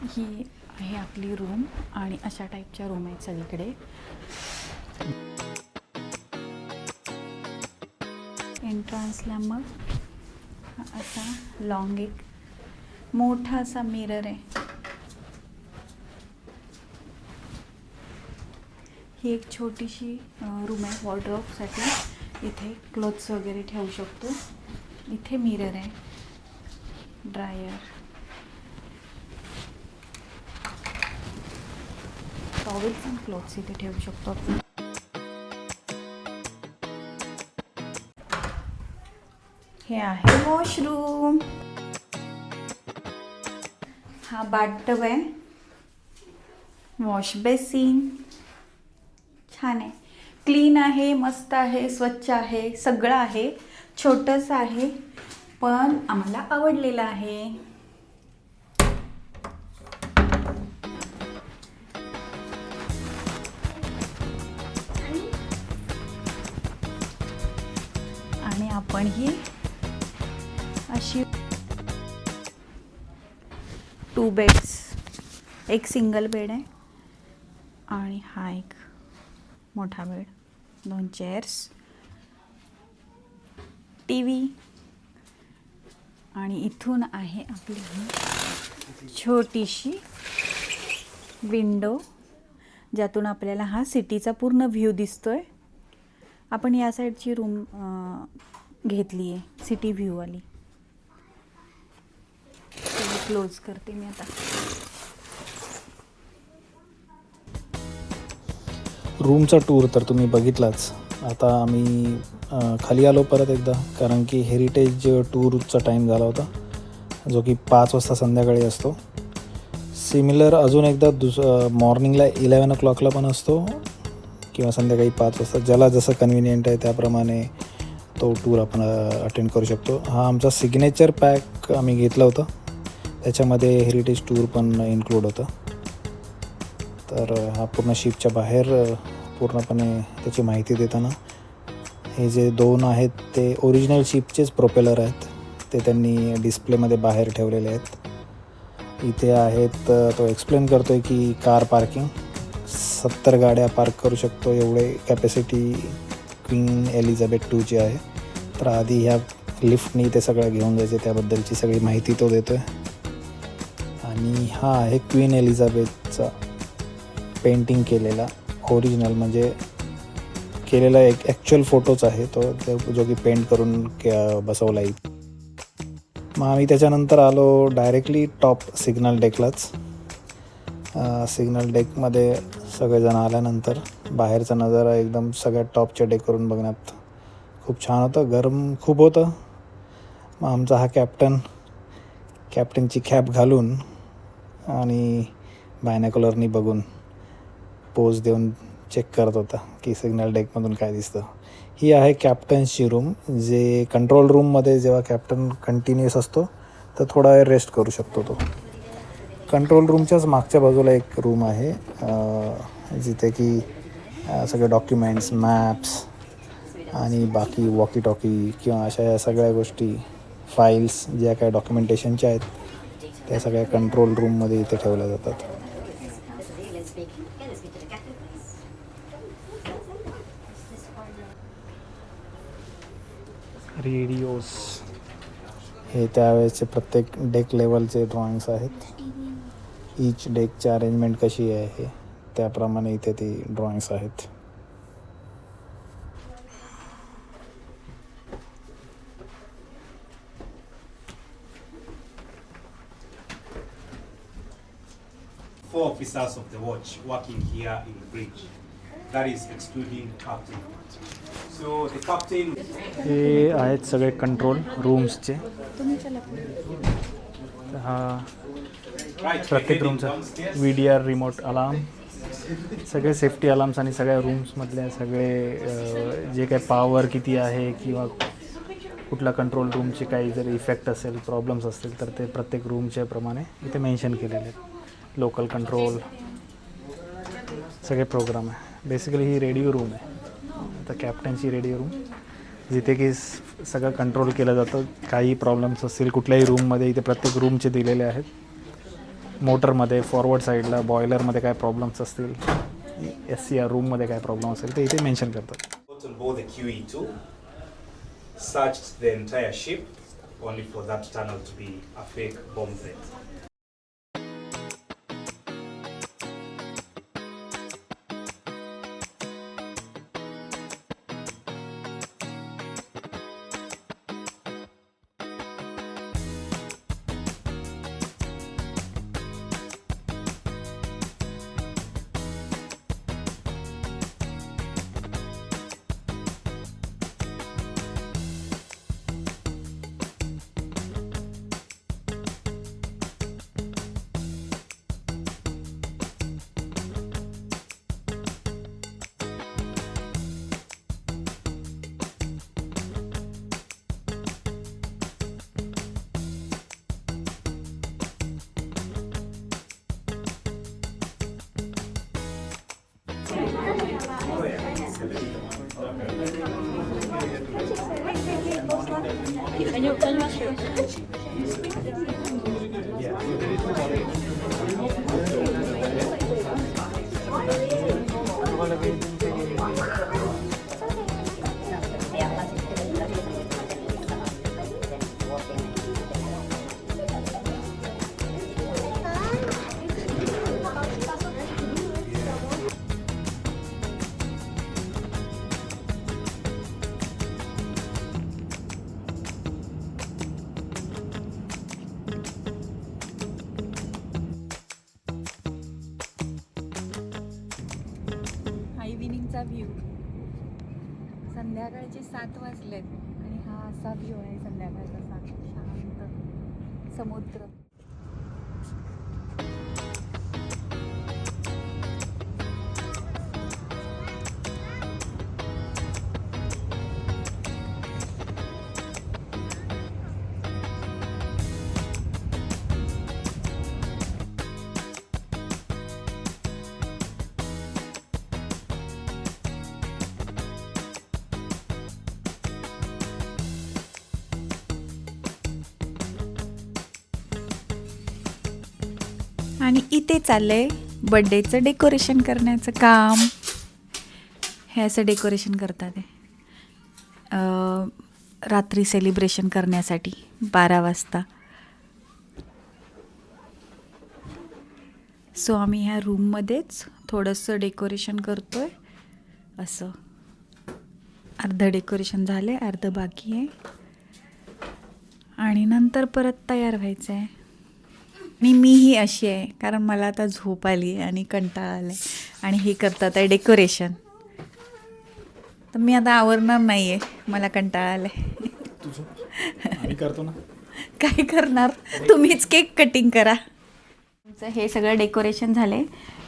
ही आहे आपली रूम आणि अशा टाईपच्या रूम आहेत सगळीकडे. एंट्रन्सला मग असा लॉंग एक मोठा असा मिरर आहे. ही एक छोटीशी रूम आहे वॉर्डरोबसाठी. इथे क्लोथ्स वगैरे ठेवू शकतो. इथे मिरर आहे, ड्रायर, टॉवेल्स आणि क्लोथ्स इथे ठेवू शकतो आपण. हे आहे वॉशरूम. हा बाथटब आहे, वॉश बेसिन. छान आहे, क्लीन आहे, मस्त आहे, स्वच्छ आहे, सगळं आहे. छोटंसं आहे पण आम्हाला आवडलेलं आहे. आणि आपण ही अशी 2 बेड्स, एक सिंगल बेड आहे आणि हा एक मोठा बेड, 2 चेअर्स, टीव्ही. आणि इथून आहे आपली ही छोटीशी विंडो ज्यातून आपल्याला हा सिटीचा पूर्ण व्ह्यू दिसतोय. आपण या साईडची रूम घेतली आहे, सिटी व्ह्यूवाली. क्लोज करते मी आता. रूमचा टूर तर तुम्ही बघितलाच. आता आम्ही खाली आलो परत एकदा, कारण की हेरिटेज टूरचा टाईम झाला होता जो की 5 वाजता संध्याकाळी असतो. सिमिलर अजून एकदा मॉर्निंगला 11 o'clockला पण असतो किंवा संध्याकाळी 5 वाजता, ज्याला जसं कन्व्हिनियंट आहे त्याप्रमाणे तो टूर आपण अटेंड करू शकतो. हा आमचा सिग्नेचर पॅक आम्ही घेतला होता, त्याच्यामध्ये हेरिटेज टूर पण इन्क्लूड होतं. तर हा पूर्ण शिपच्या बाहेर पूर्णपणे त्याची माहिती देताना हे जे 2 आहेत ते ओरिजिनल शिपचेच प्रोपेलर आहेत, ते त्यांनी डिस्प्लेमध्ये बाहेर ठेवलेले आहेत. इथे आहेत, तो एक्सप्लेन करतो आहे की कार पार्किंग 70 गाड्या पार्क करू शकतो एवढे कॅपॅसिटी क्वीन एलिझाबेथ 2ची आहे. तर आधी ह्या लिफ्टनी ते सगळं घेऊन जायचे, त्याबद्दलची सगळी माहिती तो देतो आहे. आणि हा आहे क्वीन एलिझाबेथचा पेंटिंग केलेला ओरिजिनल, म्हणजे केलेला एक ॲक्च्युअल फोटोच आहे तो, जो की पेंट करून बसवला आहे. मग आम्ही त्याच्यानंतर आलो डायरेक्टली टॉप सिग्नल डेकलाच. सिग्नल डेकमध्ये सगळेजण आल्यानंतर बाहेरचा नजारा एकदम सगळ्यात टॉपच्या डेकवरून बघण्यात खूप छान होतं. गरम खूप होतं. मग आमचा हा कॅप्टनची कॅप घालून आणि बायनॅक्युलरनी बघून पोज देऊन चेक करत होता की सिग्नल डेकमधून काय दिसतं. ही आहे कॅप्टन्सची रूम, जे कंट्रोल रूममध्ये जेव्हा कॅप्टन कंटिन्युअस असतो तर थोडा वेळ रेस्ट करू शकतो तो. कंट्रोल रूमच्याच मागच्या बाजूला एक रूम आहे जिथे की सगळे डॉक्युमेंट्स, मॅप्स आणि बाकी वॉकी टॉकी किंवा अशा या सगळ्या गोष्टी, फाईल्स ज्या काय डॉक्युमेंटेशनच्या आहेत त्या सगळ्या कंट्रोल रूममध्ये इथे ठेवल्या जातात. रेडिओज हे त्यावेळेसचे प्रत्येक डेक लेवलचे ड्रॉइंग्स आहेत. ईच डेकची अरेंजमेंट कशी आहे त्याप्रमाणे इथे ती ड्रॉइंग्स आहेत. Four officers of the watch working here in the bridge. That is excluding captain. So the captain. हे आहेत सगळे कंट्रोल रूम्सचे. हा प्रत्येक रूमचा VDR रिमोट अलार्म, सगळे सेफ्टी अलार्म्स आणि सगळ्या रूम्समधले सगळे जे काही पॉवर किती आहे किंवा कुठला कंट्रोल रूमचे काही जर इफेक्ट असेल, प्रॉब्लेम्स असतील तर ते प्रत्येक रूमच्या प्रमाणे इथे मेन्शन केलेले आहेत. लोकल कंट्रोल सगळे प्रोग्राम आहे. बेसिकली ही रेडिओ रूम आहे, आता कॅप्टनची रेडिओ रूम, जिथे की सगळं कंट्रोल केलं जातं. काही प्रॉब्लेम्स असतील कुठल्याही रूममध्ये इथे प्रत्येक रूमचे दिलेले आहेत. मोटरमध्ये फॉरवर्ड साईडला बॉयलरमध्ये काय प्रॉब्लेम्स असतील, SCR रूममध्ये काय प्रॉब्लेम असेल ते इथे मेन्शन करतात. On board the QE2, searched the entire ship only for that tunnel to be a fake bomb threat. इव्हिनिंगचा व्ह्यू. संध्याकाळचे 7 वाजलेत आणि हा असा व्ह्यू आहे संध्याकाळचा. शांत समुद्र. आणि इथे चाललंय बड्डेचं डेकोरेशन करण्याचं काम. हे असं डेकोरेशन करतात आहे रात्री सेलिब्रेशन करण्यासाठी 12 वाजता. सो आम्ही ह्या रूममध्येच थोडंसं डेकोरेशन करतोय. असं अर्धं डेकोरेशन झालं आहे, अर्धं बाकी आहे आणि नंतर परत तयार व्हायचं आहे. आणि मीही अशी आहे कारण मला आता झोप आली आणि कंटाळा आला आहे आणि हे करतात आहे डेकोरेशन. तर मी आता आवरणार नाही आहे, मला कंटाळा आला आहे. करतो ना, काय करणार, तुम्हीच केक कटिंग करा. हे सगळं डेकोरेशन झालं आहे,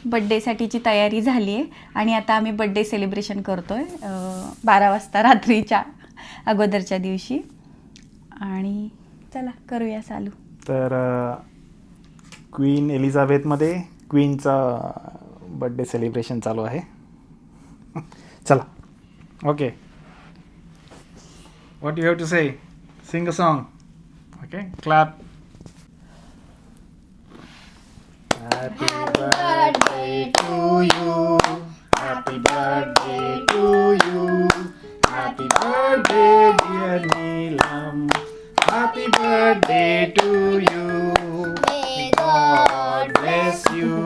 बड्डेसाठीची तयारी झाली आहे आणि आता आम्ही बड्डे सेलिब्रेशन करतो आहे 12 वाजता रात्रीच्या अगोदरच्या दिवशी. आणि चला करूया चालू. तर क्वीन एलिझाबेथमध्ये क्वीनचा बड्डे सेलिब्रेशन चालू आहे. चला, okay. What you have to say? Sing a song. Okay, clap. Happy birthday to you, happy birthday to you, happy birthday dear Neelam, happy birthday to you. God bless you.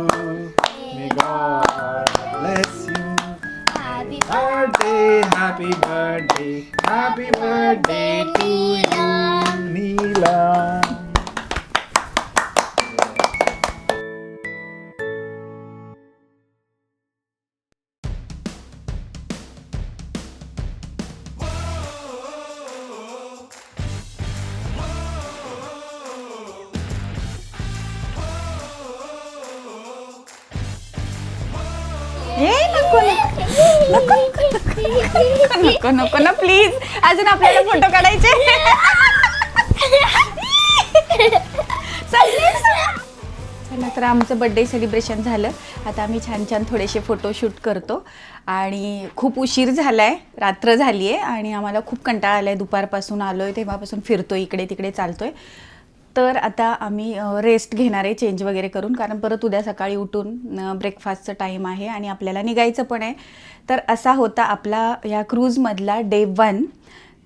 May God bless you. Happy birthday, happy birthday, happy birthday to you, Neela. नको नको ना please, अजून आपल्याला photo काढायचे. चला, तर आमचं birthday celebration झालं. आता आम्ही छान छान थोडेसे फोटोशूट करतो आणि खूप उशीर झाला आहे, रात्र झाली आहे आणि आम्हाला खूप कंटाळा आला आहे. दुपारपासून आलो आहे तेव्हापासून फिरतो, इकडे तिकडे चालतो आहे. तर आता आम्ही रेस्ट घेणार आहे चेंज वगैरे करून, कारण परत उद्या सकाळी उठून ब्रेकफास्टचं टाईम आहे आणि आपल्याला निघायचं पण आहे. तर असा होता आपला या क्रूजमधला डे 1.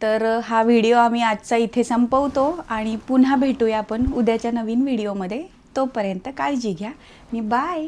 तर हा व्हिडिओ आम्ही आजचा इथे संपवतो आणि पुन्हा भेटूया आपण उद्याच्या नवीन व्हिडिओमध्ये. तोपर्यंत काळजी घ्या आणि बाय.